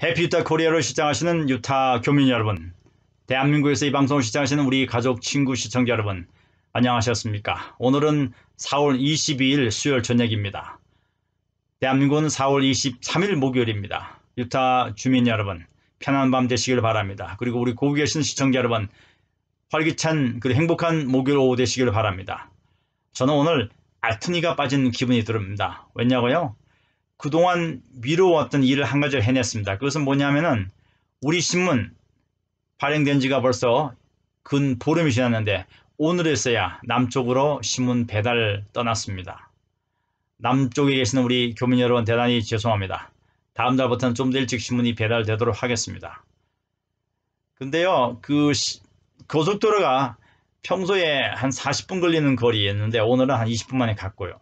해피 유타 코리아를 시청하시는 유타 교민 여러분, 대한민국에서 이 방송을 시청하시는 우리 가족, 친구, 시청자 여러분, 안녕하셨습니까? 오늘은 4월 22일 수요일 저녁입니다. 대한민국은 4월 23일 목요일입니다. 유타 주민 여러분, 편안한 밤 되시길 바랍니다. 그리고 우리 고기 계신 시청자 여러분, 활기찬 그리고 행복한 목요일 오후 되시길 바랍니다. 저는 오늘 알투니가 빠진 기분이 듭니다. 왜냐고요? 그동안 미뤄왔던 일을 한 가지를 해냈습니다. 그것은 뭐냐면은 우리 신문 발행된 지가 벌써 근 보름이 지났는데 오늘에서야 남쪽으로 신문 배달 떠났습니다. 남쪽에 계시는 우리 교민 여러분 대단히 죄송합니다. 다음 달부터는 좀 더 일찍 신문이 배달되도록 하겠습니다. 근데요, 고속도로가 평소에 한 40분 걸리는 거리였는데 오늘은 한 20분 만에 갔고요.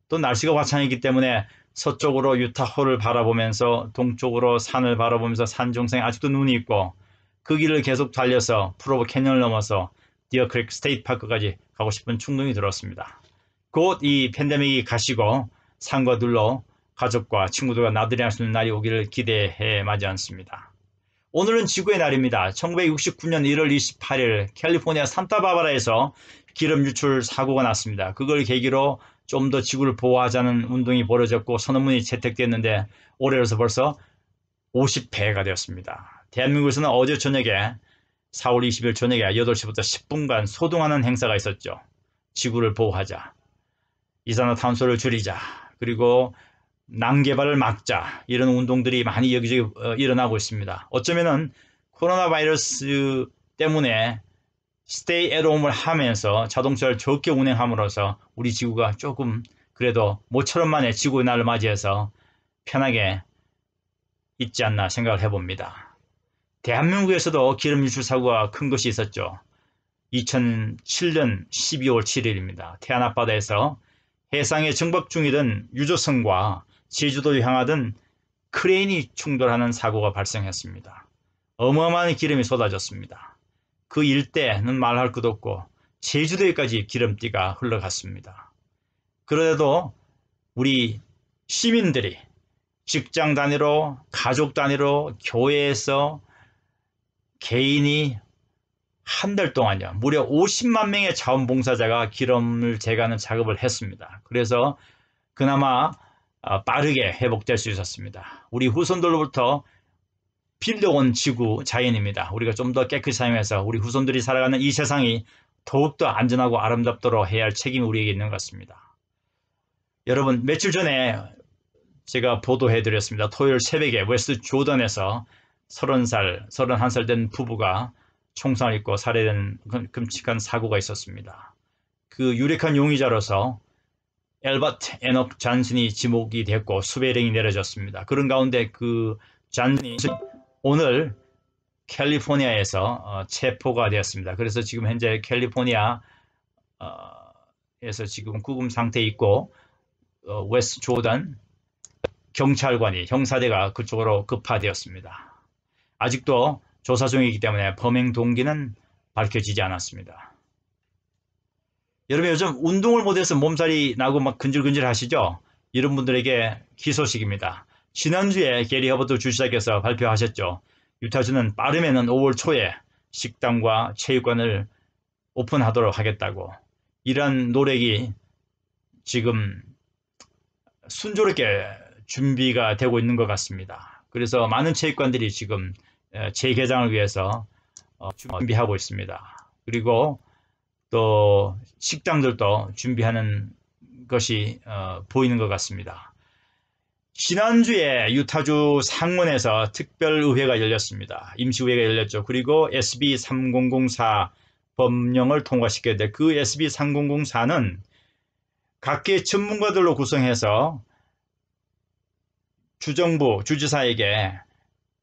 또 날씨가 화창이기 때문에 서쪽으로 유타호를 바라보면서 동쪽으로 산을 바라보면서 산 중상에 아직도 눈이 있고 그 길을 계속 달려서 프로보 캐년을 넘어서 디어 크릭 스테이트 파크까지 가고 싶은 충동이 들었습니다. 곧 이 팬데믹이 가시고 산과 들로 가족과 친구들과 나들이 할 수 있는 날이 오기를 기대해 마지 않습니다. 오늘은 지구의 날입니다. 1969년 1월 28일 캘리포니아 산타바바라에서 기름 유출 사고가 났습니다. 그걸 계기로 좀 더 지구를 보호하자는 운동이 벌어졌고 선언문이 채택됐는데 올해로서 벌써 50회가 되었습니다. 대한민국에서는 어제 저녁에 4월 20일 저녁에 8시부터 10분간 소동하는 행사가 있었죠. 지구를 보호하자, 이산화탄소를 줄이자, 그리고 낭개발을 막자, 이런 운동들이 많이 여기저기 일어나고 있습니다. 어쩌면은 코로나 바이러스 때문에 스테이 앳 홈을 하면서 자동차를 적게 운행함으로써 우리 지구가 조금 그래도 모처럼 만에 지구의 날을 맞이해서 편하게 있지 않나 생각을 해봅니다. 대한민국에서도 기름 유출 사고가 큰 것이 있었죠. 2007년 12월 7일입니다. 태안 앞바다에서 해상에 정박 중이던 유조선과 제주도를 향하던 크레인이 충돌하는 사고가 발생했습니다. 어마어마한 기름이 쏟아졌습니다. 그 일대는 말할 것도 없고 제주도에까지 기름띠가 흘러갔습니다. 그래도 우리 시민들이 직장 단위로, 가족 단위로, 교회에서 개인이 한 달 동안요, 무려 50만 명의 자원봉사자가 기름을 제거하는 작업을 했습니다. 그래서 그나마 빠르게 회복될 수 있었습니다. 우리 후손들로부터 빌려온 지구 자연입니다. 우리가 좀 더 깨끗이 사용해서 우리 후손들이 살아가는 이 세상이 더욱더 안전하고 아름답도록 해야 할 책임이 우리에게 있는 것 같습니다. 여러분, 며칠 전에 제가 보도해드렸습니다. 토요일 새벽에 웨스트 조던에서 31살 된 부부가 총상을 입고 살해된 끔찍한 사고가 있었습니다. 그 유력한 용의자로서 엘버트 에녹 잔슨이 지목이 됐고 수배령이 내려졌습니다. 그런 가운데 그 잔슨이 오늘 캘리포니아에서 체포가 되었습니다. 그래서 지금 현재 캘리포니아에서 지금 구금 상태에 있고 웨스트 조던 경찰관이 형사대가 그쪽으로 급파되었습니다. 아직도 조사 중이기 때문에 범행 동기는 밝혀지지 않았습니다. 여러분, 요즘 운동을 못해서 몸살이 나고 막 근질근질 하시죠? 이런 분들에게 기소식입니다. 지난주에 게리 허버트 주지사께서 발표하셨죠. 유타주는 빠르면은 5월 초에 식당과 체육관을 오픈하도록 하겠다고. 이런 노력이 지금 순조롭게 준비가 되고 있는 것 같습니다. 그래서 많은 체육관들이 지금 재개장을 위해서 준비하고 있습니다. 그리고 또 식당들도 준비하는 것이 보이는 것 같습니다. 지난주에 유타주 상원에서 특별의회가 열렸습니다. 임시의회가 열렸죠. 그리고 SB 3004 법령을 통과시켜야 돼. 그 SB 3004는 각계 전문가들로 구성해서 주정부, 주지사에게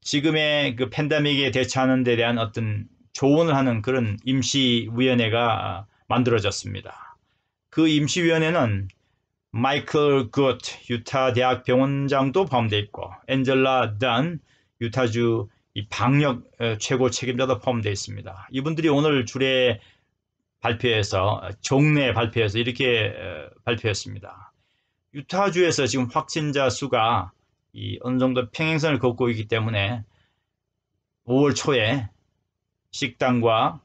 지금의 그 팬데믹에 대처하는 데 대한 어떤 조언을 하는 그런 임시위원회가 만들어졌습니다. 그 임시위원회는 마이클 굿 유타 대학 병원장도 포함되어 있고 엔젤라 단 유타주 방역 최고 책임자도 포함되어 있습니다. 이분들이 오늘 주례 발표에서 정례 발표에서 이렇게 발표했습니다. 유타주에서 지금 확진자 수가 어느 정도 평행선을 걷고 있기 때문에 5월 초에 식당과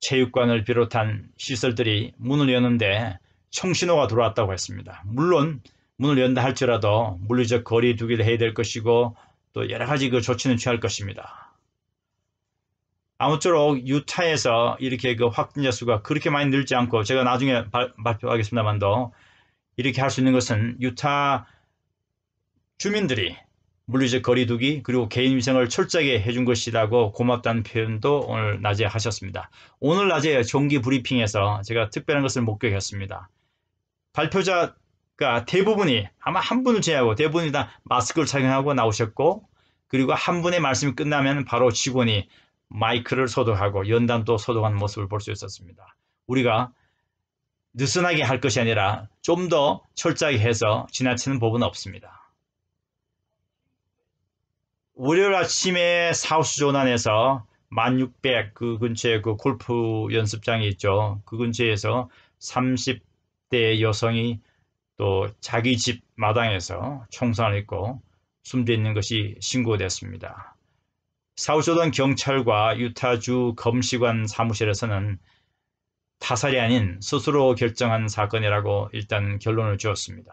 체육관을 비롯한 시설들이 문을 여는데 청신호가 들어왔다고 했습니다. 물론 문을 연다 할지라도 물리적 거리 두기를 해야 될 것이고 또 여러 가지 그 조치는 취할 것입니다. 아무쪼록 유타에서 이렇게 그 확진자 수가 그렇게 많이 늘지 않고, 제가 나중에 발표하겠습니다만도, 이렇게 할 수 있는 것은 유타 주민들이 물리적 거리두기 그리고 개인위생을 철저하게 해준 것이라고 고맙다는 표현도 오늘 낮에 하셨습니다. 오늘 낮에 정기 브리핑에서 제가 특별한 것을 목격했습니다. 발표자가 대부분이, 아마 한 분을 제외하고 대부분이 다 마스크를 착용하고 나오셨고, 그리고 한 분의 말씀이 끝나면 바로 직원이 마이크를 소독하고 연단도 소독하는 모습을 볼 수 있었습니다. 우리가 느슨하게 할 것이 아니라 좀 더 철저하게 해서 지나치는 법은 없습니다. 월요일 아침에 사우스 조난에서 1600 그 근처에 그 골프 연습장이 있죠. 그 근처에서 30대 여성이 또 자기 집 마당에서 총상을 입고 숨져 있는 것이 신고됐습니다. 사우스 조난 경찰과 유타주 검시관 사무실에서는 타살이 아닌 스스로 결정한 사건이라고 일단 결론을 지었습니다.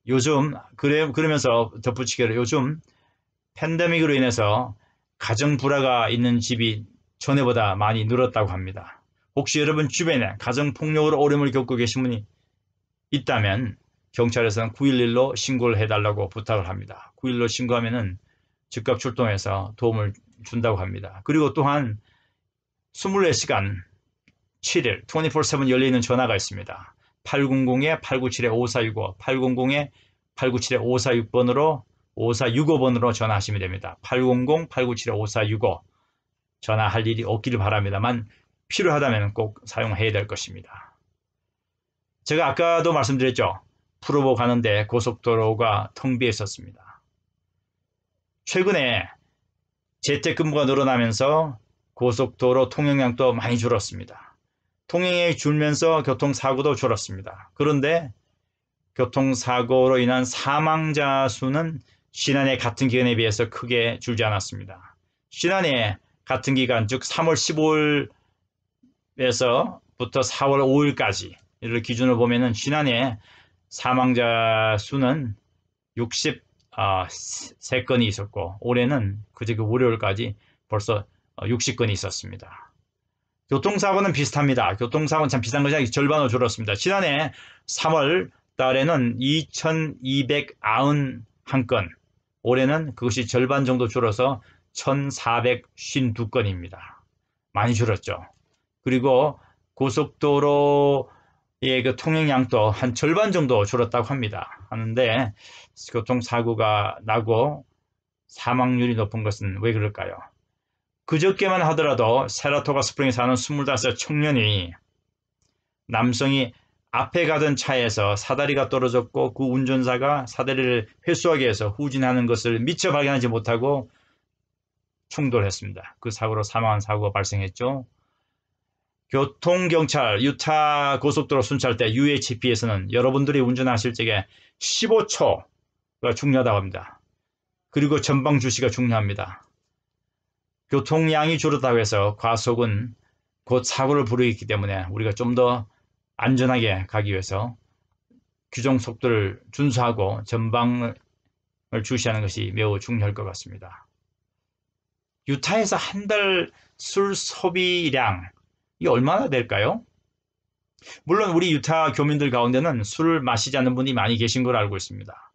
요즘 그러면서 덧붙이기로 요즘 팬데믹으로 인해서 가정 불화가 있는 집이 전에보다 많이 늘었다고 합니다. 혹시 여러분 주변에 가정폭력으로 어려움을 겪고 계신 분이 있다면 경찰에서는 911로 신고를 해달라고 부탁을 합니다. 911로 신고하면은 즉각 출동해서 도움을 준다고 합니다. 그리고 또한 24시간 7일 24/7 열려있는 전화가 있습니다. 800-897-5465, 800-897-5465번으로 5465번으로 전화하시면 됩니다. 800-897-5465 전화할 일이 없기를 바랍니다만 필요하다면 꼭 사용해야 될 것입니다. 제가 아까도 말씀드렸죠. 프로보 가는데 고속도로가 텅 비어 있었습니다. 최근에 재택근무가 늘어나면서 고속도로 통행량도 많이 줄었습니다. 통행량이 줄면서 교통사고도 줄었습니다. 그런데 교통사고로 인한 사망자 수는 지난해 같은 기간에 비해서 크게 줄지 않았습니다. 지난해 같은 기간, 즉 3월 15일에서부터 4월 5일까지를 기준으로 보면은 지난해 사망자 수는 63건이 있었고 올해는 그제 그 월요일까지 벌써 60건이 있었습니다. 교통사고는 비슷합니다. 교통사고는 참 비슷한 것이 아니라 절반으로 줄었습니다. 지난해 3월 달에는 2291건, 올해는 그것이 절반 정도 줄어서 1452건입니다. 많이 줄었죠. 그리고 고속도로의 그 통행량도 한 절반 정도 줄었다고 합니다. 하는데 교통사고가 나고 사망률이 높은 것은 왜 그럴까요? 그저께만 하더라도 세라토가 스프링에 사는 25살 청년이, 남성이 앞에 가던 차에서 사다리가 떨어졌고 그 운전사가 사다리를 회수하기 위해서 후진하는 것을 미처 발견하지 못하고 충돌했습니다. 그 사고로 사망한 사고가 발생했죠. 교통경찰 유타 고속도로 순찰대 UHP에서는 여러분들이 운전하실 적에 15초가 중요하다고 합니다. 그리고 전방 주시가 중요합니다. 교통량이 줄었다고 해서 과속은 곧 사고를 부르기 때문에 우리가 좀 더 안전하게 가기 위해서 규정 속도를 준수하고 전방을 주시하는 것이 매우 중요할 것 같습니다. 유타에서 한 달 술 소비량이 얼마나 될까요? 물론 우리 유타 교민들 가운데는 술을 마시지 않는 분이 많이 계신 걸 알고 있습니다.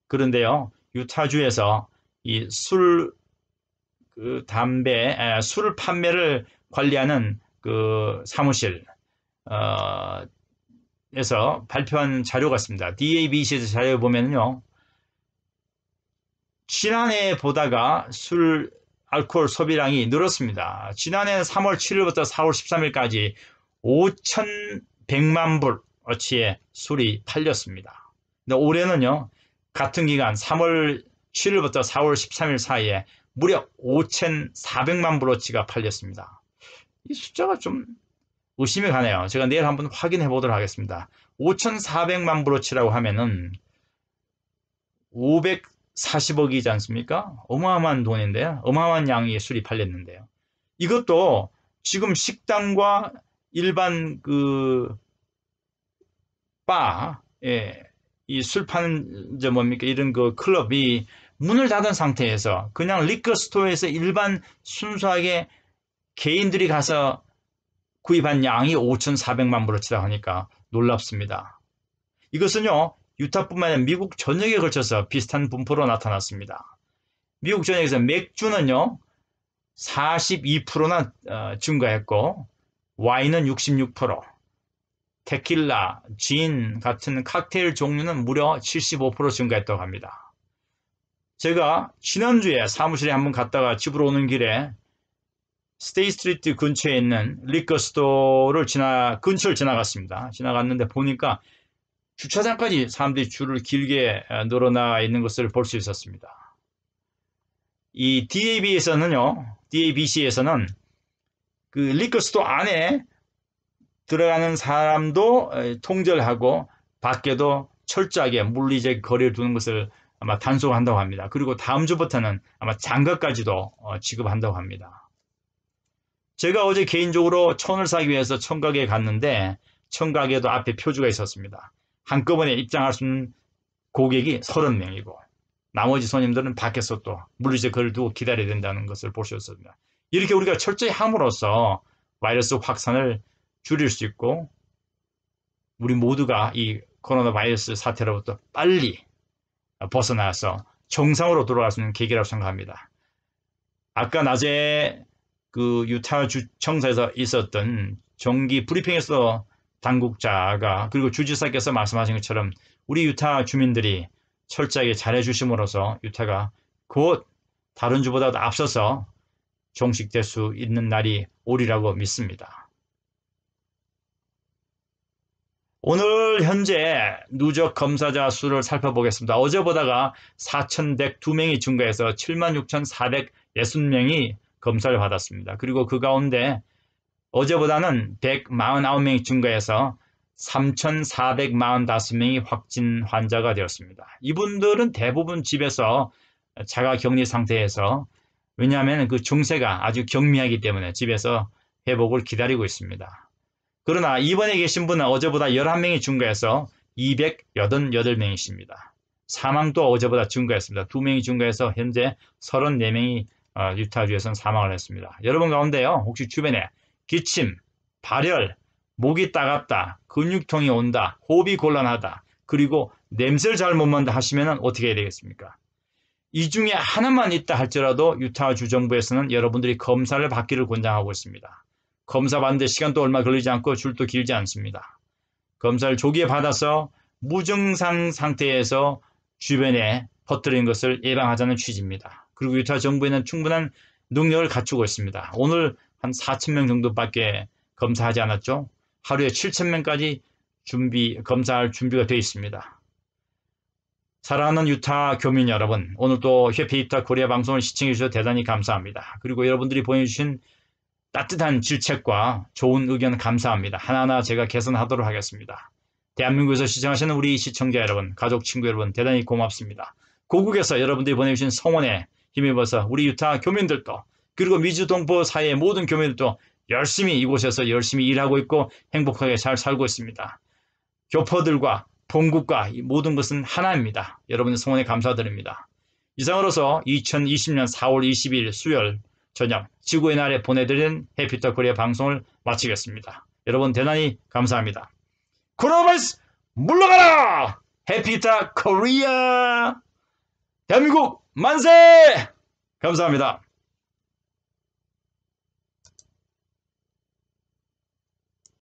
그런데요, 유타주에서 이 술, 술 판매를 관리하는 그 사무실, 에서 발표한 자료가 있습니다. DABC에서 자료에 보면요, 지난해 보다가 알코올 소비량이 늘었습니다. 지난해 3월 7일부터 4월 13일까지 5,100만 불어치의 술이 팔렸습니다. 근데 올해는요, 같은 기간 3월 7일부터 4월 13일 사이에 무려 5,400만 불어치가 팔렸습니다. 이 숫자가 좀 의심이 가네요. 제가 내일 한번 확인해 보도록 하겠습니다. 5,400만 불어치라고 하면은 540억이지 않습니까? 어마어마한 돈인데요. 어마어마한 양의 술이 팔렸는데요. 이것도 지금 식당과 일반 그 바, 예, 이 술 파는 저 뭡니까 이런 그 클럽이 문을 닫은 상태에서 그냥 리커 스토어에서 일반 순수하게 개인들이 가서 구입한 양이 5,400만 불을 치다 하니까 놀랍습니다. 이것은요, 유타뿐만 아니라 미국 전역에 걸쳐서 비슷한 분포로 나타났습니다. 미국 전역에서 맥주는요, 42%나 증가했고, 와인은 66%, 테킬라, 진 같은 칵테일 종류는 무려 75% 증가했다고 합니다. 제가 지난주에 사무실에 한번 갔다가 집으로 오는 길에 스테이 스트리트 근처에 있는 리커 스토어를 근처를 지나갔습니다. 지나갔는데 보니까 주차장까지 사람들이 줄을 길게 늘어나 있는 것을 볼 수 있었습니다. 이 DABC에서는 그 리커 스토어 안에 들어가는 사람도 통제를 하고 밖에도 철저하게 물리적 거리를 두는 것을 아마 단속한다고 합니다. 그리고 다음 주부터는 아마 장갑까지도 지급한다고 합니다. 제가 어제 개인적으로 천을 사기 위해서 청가게에 갔는데 청가게도 앞에 표지가 있었습니다. 한꺼번에 입장할 수 있는 고객이 30명이고 나머지 손님들은 밖에서 또 물리적 거리를 두고 기다려야 된다는 것을 볼 수 있었습니다. 이렇게 우리가 철저히 함으로써 바이러스 확산을 줄일 수 있고 우리 모두가 이 코로나 바이러스 사태로부터 빨리 벗어나서 정상으로 돌아갈 수 있는 계기라고 생각합니다. 아까 낮에 그 유타 주청사에서 있었던 정기 브리핑에서 당국자가 그리고 주지사께서 말씀하신 것처럼 우리 유타 주민들이 철저하게 잘해주심으로써 유타가 곧 다른 주보다도 앞서서 종식될 수 있는 날이 오리라고 믿습니다. 오늘 현재 누적 검사자 수를 살펴보겠습니다. 어제보다가 4,102명이 증가해서 76,460명이 검사를 받았습니다. 그리고 그 가운데 어제보다는 149명이 증가해서 3,445명이 확진 환자가 되었습니다. 이분들은 대부분 집에서 자가격리 상태에서 왜냐하면 그 증세가 아주 경미하기 때문에 집에서 회복을 기다리고 있습니다. 그러나 입원해 계신 분은 어제보다 11명이 증가해서 288명이십니다. 사망도 어제보다 증가했습니다. 2명이 증가해서 현재 34명이 유타주에서는 사망을 했습니다. 여러분 가운데요, 혹시 주변에 기침, 발열, 목이 따갑다, 근육통이 온다, 호흡이 곤란하다, 그리고 냄새를 잘 못 맡는다 하시면 어떻게 해야 되겠습니까? 이 중에 하나만 있다 할지라도 유타주 정부에서는 여러분들이 검사를 받기를 권장하고 있습니다. 검사 받는데 시간도 얼마 걸리지 않고 줄도 길지 않습니다. 검사를 조기에 받아서 무증상 상태에서 주변에 퍼뜨리는 것을 예방하자는 취지입니다. 그리고 유타 정부에는 충분한 능력을 갖추고 있습니다. 오늘 한 4,000명 정도밖에 검사하지 않았죠. 하루에 7,000명까지 검사할 준비가 되어 있습니다. 사랑하는 유타 교민 여러분, 오늘도 해피 유타 코리아 방송을 시청해 주셔서 대단히 감사합니다. 그리고 여러분들이 보내주신 따뜻한 질책과 좋은 의견 감사합니다. 하나하나 제가 개선하도록 하겠습니다. 대한민국에서 시청하시는 우리 시청자 여러분, 가족, 친구 여러분 대단히 고맙습니다. 고국에서 여러분들이 보내주신 성원에 힘입어서 우리 유타 교민들도 그리고 미주 동포 사이의 모든 교민들도 열심히 이곳에서 열심히 일하고 있고 행복하게 잘 살고 있습니다. 교포들과 본국과 이 모든 것은 하나입니다. 여러분의 성원에 감사드립니다. 이상으로서 2020년 4월 20일 수요일 저녁 지구의 날에 보내드린 해피투 코리아 방송을 마치겠습니다. 여러분 대단히 감사합니다. 코로나 바이러스 물러가라! 해피투 코리아! 대한민국 만세! 감사합니다.